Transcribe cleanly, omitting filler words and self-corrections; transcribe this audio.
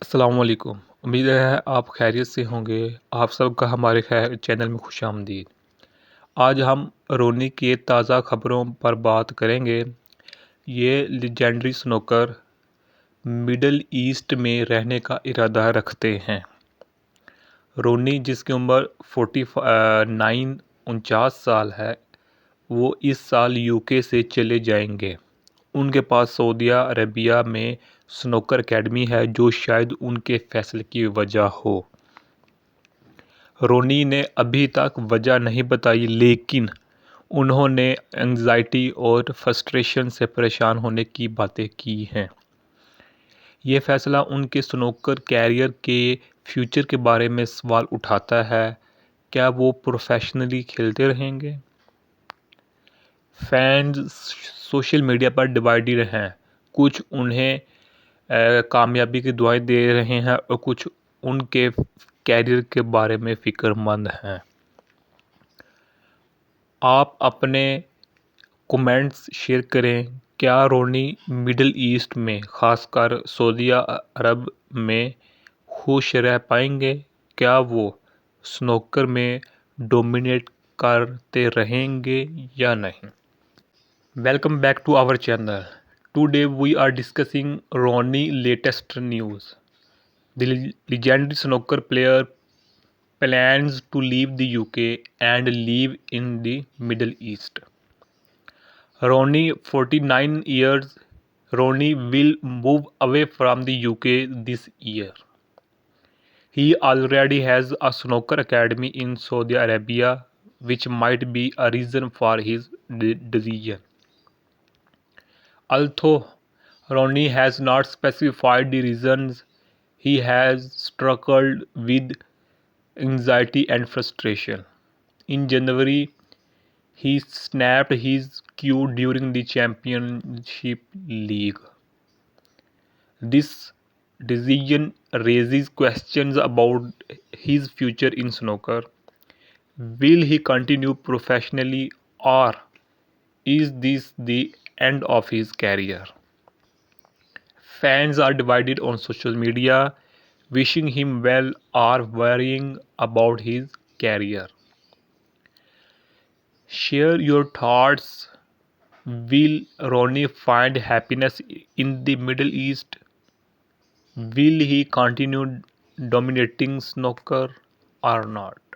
السلام علیکم۔ امید ہے آپ خیریت سے ہوں گے۔ آپ سب کا ہمارے چینل میں خوش آمدید۔ آج ہم رونی کے تازہ خبروں پر بات کریں گے۔ یہ لیجنڈری سنوکر مڈل ایسٹ میں رہنے کا ارادہ رکھتے ہیں۔ رونی، جس کی عمر 49 سال ہے، وہ اس سال UK سے چلے جائیں گے۔ ان کے پاس سعودیہ عربیہ میں سنوکر اکیڈمی ہے، جو شاید ان کے فیصلے کی وجہ ہو۔ رونی نے ابھی تک وجہ نہیں بتائی، لیکن انہوں نے انگزائٹی اور فرسٹریشن سے پریشان ہونے کی باتیں کی ہیں۔ یہ فیصلہ ان کے سنوکر کیریئر کے فیوچر کے بارے میں سوال اٹھاتا ہے۔ کیا وہ پروفیشنلی کھیلتے رہیں گے؟ فینز سوشل میڈیا پر ڈیوائیڈڈ ہیں۔ کچھ انہیں کامیابی کی دعائیں دے رہے ہیں اور کچھ ان کے کیریئر کے بارے میں فکر مند ہیں۔ آپ اپنے کومنٹس شیئر کریں۔ کیا رونی مڈل ایسٹ میں، خاص کر سعودیہ عرب میں خوش رہ پائیں گے؟ کیا وہ سنوکر میں ڈومینیٹ کرتے رہیں گے یا نہیں؟ Welcome back to our channel. Today we are discussing Ronnie latest news. The legendary snooker player plans to leave the UK and live in the Middle East. Ronnie, 49 years, Ronnie will move away from the UK this year. He already has a snooker academy in Saudi Arabia, which might be a reason for his decision. Although Ronnie has not specified the reasons, he has struggled with anxiety and frustration. In January, he snapped his queue during the Championship League. This decision raises questions about his future in snooker. Will he continue professionally, or is this the end of his career? Fans are divided on social media, wishing him well or worrying about his career. Share your thoughts. Will Ronnie find happiness in the Middle East? Will he continue dominating snooker or not?